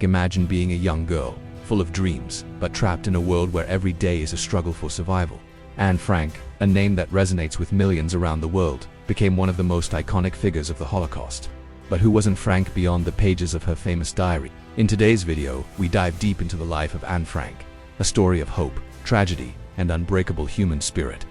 Imagine being a young girl, full of dreams, but trapped in a world where every day is a struggle for survival. Anne Frank, a name that resonates with millions around the world, became one of the most iconic figures of the Holocaust. But who wasn't Frank beyond the pages of her famous diary? In today's video, we dive deep into the life of Anne Frank, a story of hope, tragedy, and unbreakable human spirit.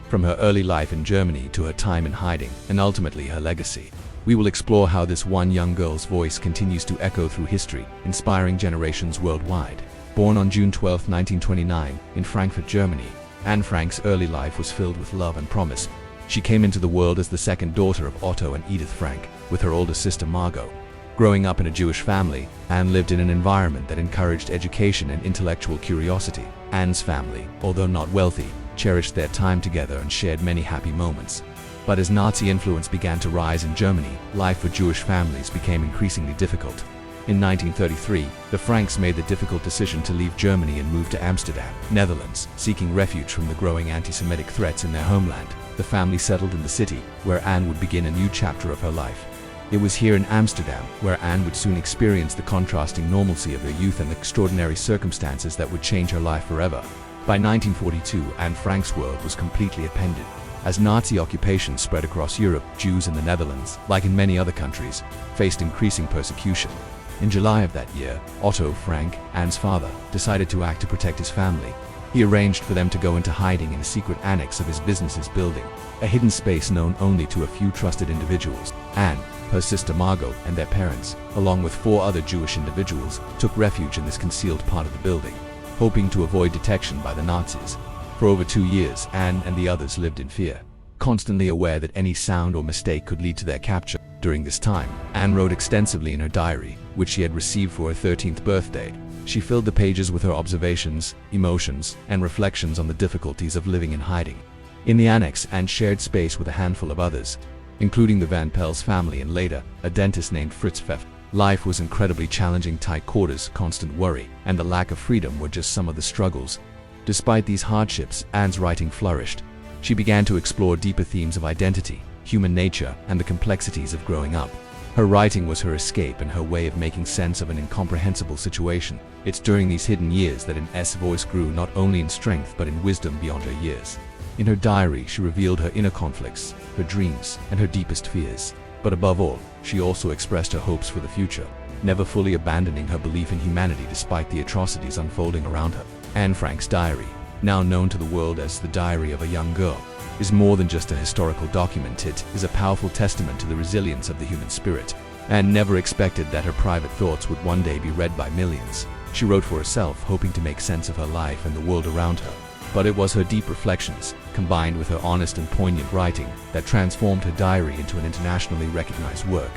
From her early life in Germany to her time in hiding, and ultimately her legacy, we will explore how this one young girl's voice continues to echo through history, inspiring generations worldwide. Born on June 12, 1929, in Frankfurt, Germany, Anne Frank's early life was filled with love and promise. She came into the world as the second daughter of Otto and Edith Frank, with her older sister Margot. Growing up in a Jewish family, Anne lived in an environment that encouraged education and intellectual curiosity. Anne's family, although not wealthy, cherished their time together and shared many happy moments. But as Nazi influence began to rise in Germany, life for Jewish families became increasingly difficult. In 1933, the Franks made the difficult decision to leave Germany and move to Amsterdam, Netherlands, seeking refuge from the growing anti-Semitic threats in their homeland. The family settled in the city, where Anne would begin a new chapter of her life. It was here in Amsterdam, where Anne would soon experience the contrasting normalcy of her youth and extraordinary circumstances that would change her life forever. By 1942, Anne Frank's world was completely upended. As Nazi occupation spread across Europe, Jews in the Netherlands, like in many other countries, faced increasing persecution. In July of that year, Otto Frank, Anne's father, decided to act to protect his family. He arranged for them to go into hiding in a secret annex of his business's building, a hidden space known only to a few trusted individuals. Anne, her sister Margot, and their parents, along with 4 other Jewish individuals, took refuge in this concealed part of the building, hoping to avoid detection by the Nazis. For over 2 years, Anne and the others lived in fear, constantly aware that any sound or mistake could lead to their capture. During this time, Anne wrote extensively in her diary, which she had received for her 13th birthday. She filled the pages with her observations, emotions, and reflections on the difficulties of living in hiding. In the annex, Anne shared space with a handful of others, including the Van Pel's family and later, a dentist named Fritz Pfeff. Life was incredibly challenging. Tight quarters, constant worry, and the lack of freedom were just some of the struggles. Despite these hardships, Anne's writing flourished. She began to explore deeper themes of identity, human nature, and the complexities of growing up. Her writing was her escape and her way of making sense of an incomprehensible situation. It's during these hidden years that Anne's voice grew not only in strength but in wisdom beyond her years. In her diary, she revealed her inner conflicts, her dreams, and her deepest fears. But above all, she also expressed her hopes for the future, never fully abandoning her belief in humanity despite the atrocities unfolding around her. Anne Frank's diary, now known to the world as the Diary of a Young Girl, is more than just a historical document. It is a powerful testament to the resilience of the human spirit. Anne never expected that her private thoughts would one day be read by millions. She wrote for herself, hoping to make sense of her life and the world around her. But it was her deep reflections, combined with her honest and poignant writing, that transformed her diary into an internationally recognized work.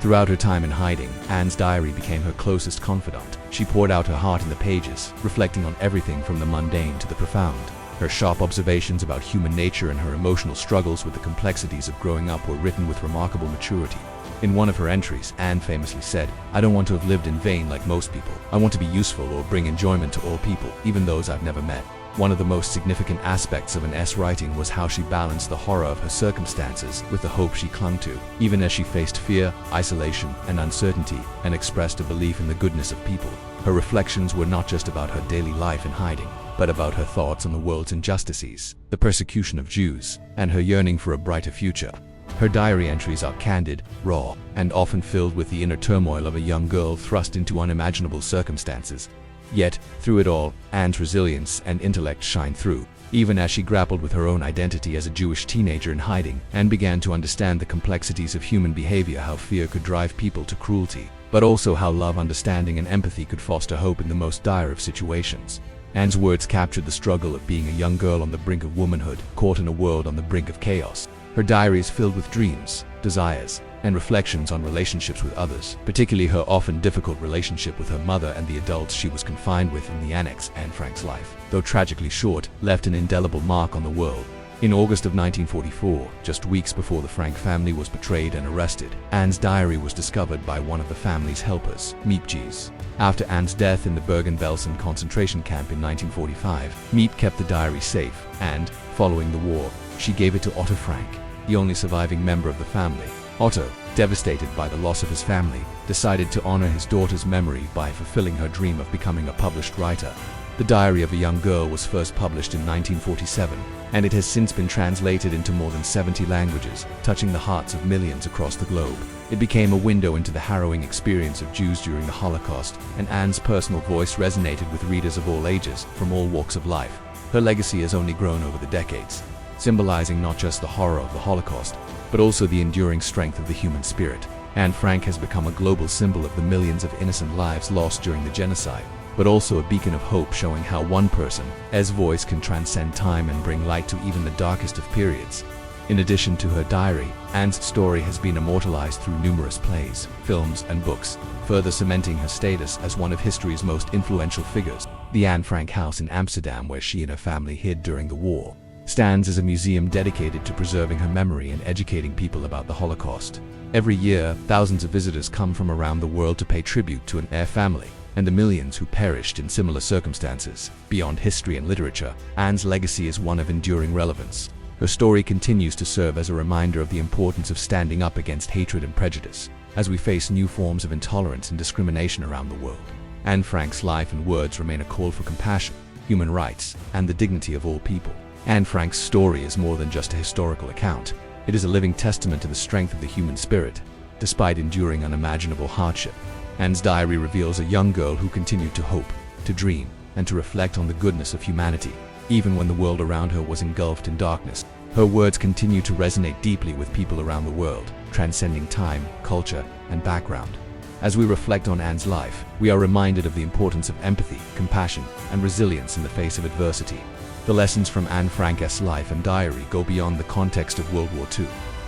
Throughout her time in hiding, Anne's diary became her closest confidant. She poured out her heart in the pages, reflecting on everything from the mundane to the profound. Her sharp observations about human nature and her emotional struggles with the complexities of growing up were written with remarkable maturity. In one of her entries, Anne famously said, "I don't want to have lived in vain like most people. I want to be useful or bring enjoyment to all people, even those I've never met." One of the most significant aspects of Anne's writing was how she balanced the horror of her circumstances with the hope she clung to, even as she faced fear, isolation, and uncertainty, and expressed a belief in the goodness of people. Her reflections were not just about her daily life in hiding, but about her thoughts on the world's injustices, the persecution of Jews, and her yearning for a brighter future. Her diary entries are candid, raw, and often filled with the inner turmoil of a young girl thrust into unimaginable circumstances. Yet, through it all, Anne's resilience and intellect shine through. Even as she grappled with her own identity as a Jewish teenager in hiding, Anne began to understand the complexities of human behavior, how fear could drive people to cruelty, but also how love, understanding, and empathy could foster hope in the most dire of situations. Anne's words captured the struggle of being a young girl on the brink of womanhood, caught in a world on the brink of chaos. Her diary is filled with dreams, desires, and reflections on relationships with others, particularly her often difficult relationship with her mother and the adults she was confined with in the annex. Anne Frank's life, though tragically short, left an indelible mark on the world. In August of 1944, just weeks before the Frank family was betrayed and arrested, Anne's diary was discovered by one of the family's helpers, Miepjes. After Anne's death in the Bergen-Belsen concentration camp in 1945, Miep kept the diary safe, and, following the war, she gave it to Otto Frank, the only surviving member of the family. Otto, devastated by the loss of his family, decided to honor his daughter's memory by fulfilling her dream of becoming a published writer. The Diary of a Young Girl was first published in 1947, and it has since been translated into more than 70 languages, touching the hearts of millions across the globe. It became a window into the harrowing experience of Jews during the Holocaust, and Anne's personal voice resonated with readers of all ages, from all walks of life. Her legacy has only grown over the decades, symbolizing not just the horror of the Holocaust, but also the enduring strength of the human spirit. Anne Frank has become a global symbol of the millions of innocent lives lost during the genocide, but also a beacon of hope, showing how one person's voice can transcend time and bring light to even the darkest of periods. In addition to her diary, Anne's story has been immortalized through numerous plays, films, and books, further cementing her status as one of history's most influential figures. The Anne Frank house in Amsterdam, where she and her family hid during the war, stands as a museum dedicated to preserving her memory and educating people about the Holocaust. Every year, thousands of visitors come from around the world to pay tribute to Anne's family and the millions who perished in similar circumstances. Beyond history and literature, Anne's legacy is one of enduring relevance. Her story continues to serve as a reminder of the importance of standing up against hatred and prejudice, as we face new forms of intolerance and discrimination around the world. Anne Frank's life and words remain a call for compassion, human rights, and the dignity of all people. Anne Frank's story is more than just a historical account. It is a living testament to the strength of the human spirit. Despite enduring unimaginable hardship, Anne's diary reveals a young girl who continued to hope, to dream, and to reflect on the goodness of humanity. Even when the world around her was engulfed in darkness, her words continue to resonate deeply with people around the world, transcending time, culture, and background. As we reflect on Anne's life, we are reminded of the importance of empathy, compassion, and resilience in the face of adversity. The lessons from Anne Frank's life and diary go beyond the context of World War II.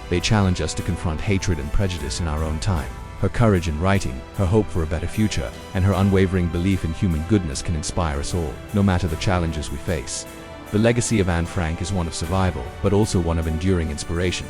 They challenge us to confront hatred and prejudice in our own time. Her courage in writing, her hope for a better future, and her unwavering belief in human goodness can inspire us all, no matter the challenges we face. The legacy of Anne Frank is one of survival, but also one of enduring inspiration.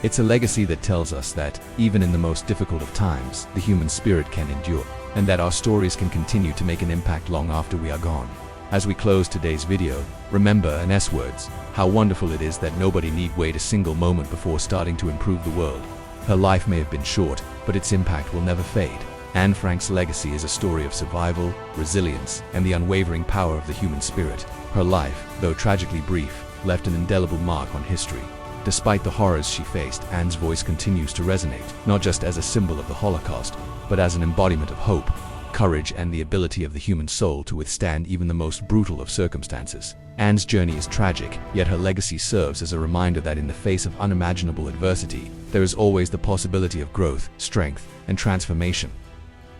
It's a legacy that tells us that, even in the most difficult of times, the human spirit can endure, and that our stories can continue to make an impact long after we are gone. As we close today's video, remember Anne's words: how wonderful it is that nobody need wait a single moment before starting to improve the world. Her life may have been short, but its impact will never fade. Anne Frank's legacy is a story of survival, resilience, and the unwavering power of the human spirit. Her life, though tragically brief, left an indelible mark on history. Despite the horrors she faced, Anne's voice continues to resonate, not just as a symbol of the Holocaust, but as an embodiment of hope, courage, and the ability of the human soul to withstand even the most brutal of circumstances. Anne's journey is tragic, yet her legacy serves as a reminder that in the face of unimaginable adversity, there is always the possibility of growth, strength, and transformation.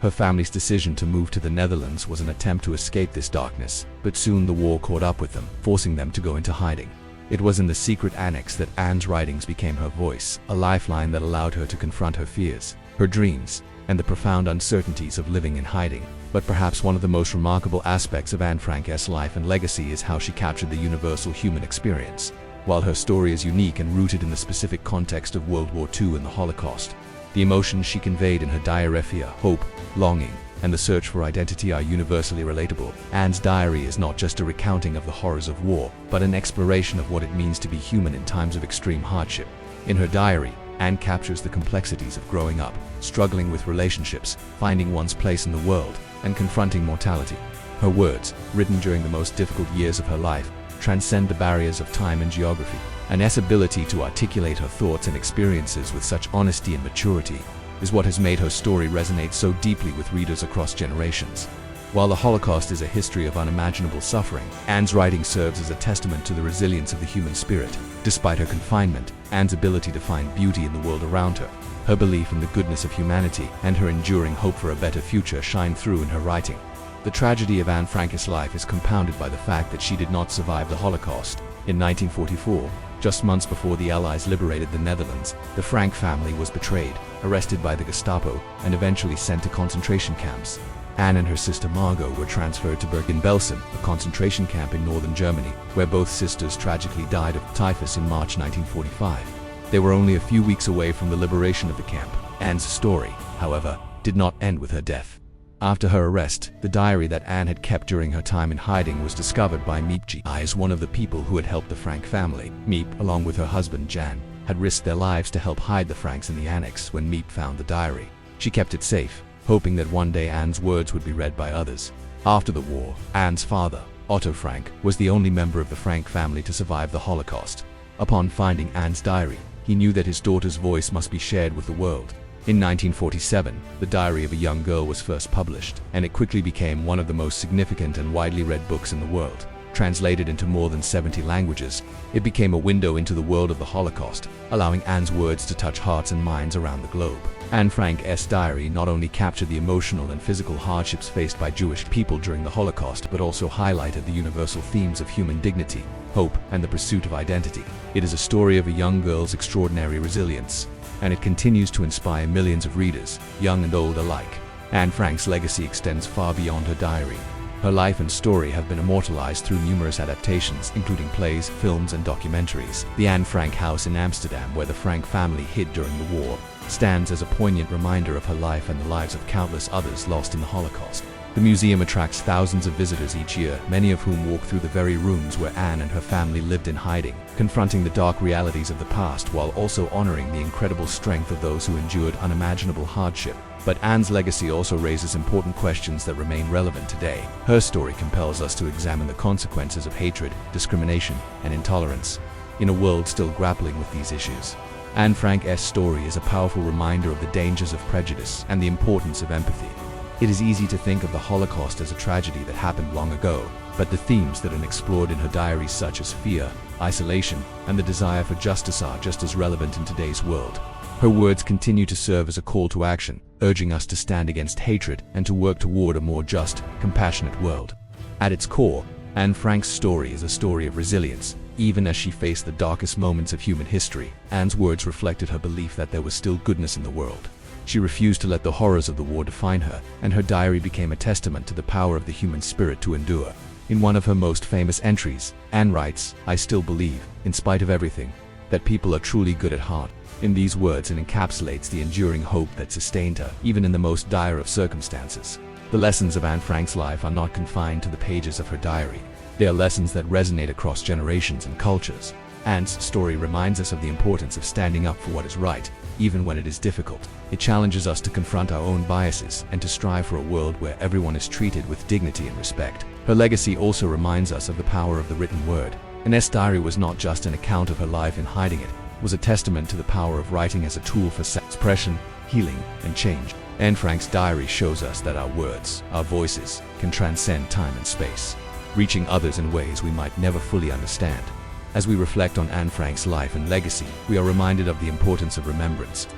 Her family's decision to move to the Netherlands was an attempt to escape this darkness, but soon the war caught up with them, forcing them to go into hiding. It was in the secret annex that Anne's writings became her voice, a lifeline that allowed her to confront her fears, her dreams, and the profound uncertainties of living in hiding. But perhaps one of the most remarkable aspects of Anne Frank's life and legacy is how she captured the universal human experience. While her story is unique and rooted in the specific context of World War II and the Holocaust, the emotions she conveyed in her diary, fear, hope, longing, and the search for identity are universally relatable. Anne's diary is not just a recounting of the horrors of war, but an exploration of what it means to be human in times of extreme hardship. In her diary, Anne captures the complexities of growing up, struggling with relationships, finding one's place in the world, and confronting mortality. Her words, written during the most difficult years of her life, transcend the barriers of time and geography. Anne's ability to articulate her thoughts and experiences with such honesty and maturity is what has made her story resonate so deeply with readers across generations. While the Holocaust is a history of unimaginable suffering, Anne's writing serves as a testament to the resilience of the human spirit. Despite her confinement, Anne's ability to find beauty in the world around her, her belief in the goodness of humanity, and her enduring hope for a better future shine through in her writing. The tragedy of Anne Frank's life is compounded by the fact that she did not survive the Holocaust. In 1944, just months before the Allies liberated the Netherlands, the Frank family was betrayed, arrested by the Gestapo, and eventually sent to concentration camps. Anne and her sister Margot were transferred to Bergen-Belsen, a concentration camp in northern Germany, where both sisters tragically died of typhus in March 1945. They were only a few weeks away from the liberation of the camp. Anne's story, however, did not end with her death. After her arrest, the diary that Anne had kept during her time in hiding was discovered by Miep as one of the people who had helped the Frank family. Miep, along with her husband Jan, had risked their lives to help hide the Franks in the annex when Miep found the diary. She kept it safe, hoping that one day Anne's words would be read by others. After the war, Anne's father, Otto Frank, was the only member of the Frank family to survive the Holocaust. Upon finding Anne's diary, he knew that his daughter's voice must be shared with the world. In 1947, the diary of a young girl was first published, and it quickly became one of the most significant and widely read books in the world. Translated into more than 70 languages, it became a window into the world of the Holocaust, allowing Anne's words to touch hearts and minds around the globe. Anne Frank's diary not only captured the emotional and physical hardships faced by Jewish people during the Holocaust, but also highlighted the universal themes of human dignity, hope, and the pursuit of identity. It is a story of a young girl's extraordinary resilience, and it continues to inspire millions of readers, young and old alike. Anne Frank's legacy extends far beyond her diary. Her life and story have been immortalized through numerous adaptations, including plays, films, and documentaries. The Anne Frank house in Amsterdam, where the Frank family hid during the war, stands as a poignant reminder of her life and the lives of countless others lost in the Holocaust. The museum attracts thousands of visitors each year, many of whom walk through the very rooms where Anne and her family lived in hiding, confronting the dark realities of the past while also honoring the incredible strength of those who endured unimaginable hardship. But Anne's legacy also raises important questions that remain relevant today. Her story compels us to examine the consequences of hatred, discrimination, and intolerance in a world still grappling with these issues. Anne Frank's story is a powerful reminder of the dangers of prejudice and the importance of empathy. It is easy to think of the Holocaust as a tragedy that happened long ago, but the themes that are explored in her diaries, such as fear, isolation, and the desire for justice, are just as relevant in today's world. Her words continue to serve as a call to action, urging us to stand against hatred and to work toward a more just, compassionate world. At its core, Anne Frank's story is a story of resilience. Even as she faced the darkest moments of human history, Anne's words reflected her belief that there was still goodness in the world. She refused to let the horrors of the war define her, and her diary became a testament to the power of the human spirit to endure. In one of her most famous entries, Anne writes, "I still believe, in spite of everything, that people are truly good at heart." In these words, it encapsulates the enduring hope that sustained her, even in the most dire of circumstances. The lessons of Anne Frank's life are not confined to the pages of her diary. They are lessons that resonate across generations and cultures. Anne's story reminds us of the importance of standing up for what is right, even when it is difficult. It challenges us to confront our own biases and to strive for a world where everyone is treated with dignity and respect. Her legacy also reminds us of the power of the written word. Anne's diary was not just an account of her life in hiding, it was a testament to the power of writing as a tool for expression, healing, and change. Anne Frank's diary shows us that our words, our voices, can transcend time and space, reaching others in ways we might never fully understand. As we reflect on Anne Frank's life and legacy, we are reminded of the importance of remembrance.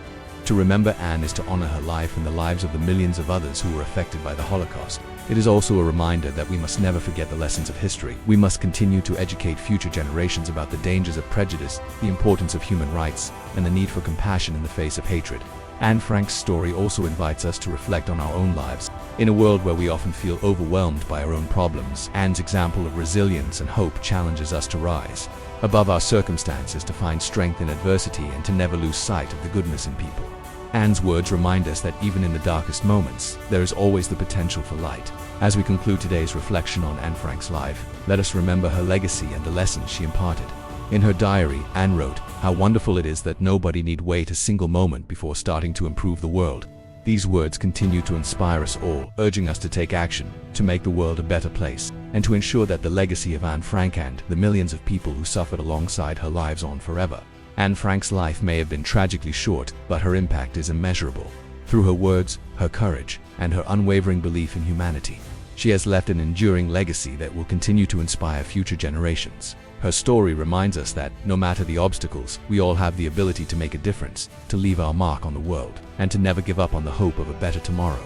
To remember Anne is to honor her life and the lives of the millions of others who were affected by the Holocaust. It is also a reminder that we must never forget the lessons of history. We must continue to educate future generations about the dangers of prejudice, the importance of human rights, and the need for compassion in the face of hatred. Anne Frank's story also invites us to reflect on our own lives. In a world where we often feel overwhelmed by our own problems, Anne's example of resilience and hope challenges us to rise above our circumstances, to find strength in adversity, and to never lose sight of the goodness in people. Anne's words remind us that even in the darkest moments, there is always the potential for light. As we conclude today's reflection on Anne Frank's life, let us remember her legacy and the lessons she imparted. In her diary, Anne wrote, "How wonderful it is that nobody need wait a single moment before starting to improve the world." These words continue to inspire us all, urging us to take action, to make the world a better place, and to ensure that the legacy of Anne Frank and the millions of people who suffered alongside her lives on forever. Anne Frank's life may have been tragically short, but her impact is immeasurable. Through her words, her courage, and her unwavering belief in humanity, she has left an enduring legacy that will continue to inspire future generations. Her story reminds us that, no matter the obstacles, we all have the ability to make a difference, to leave our mark on the world, and to never give up on the hope of a better tomorrow.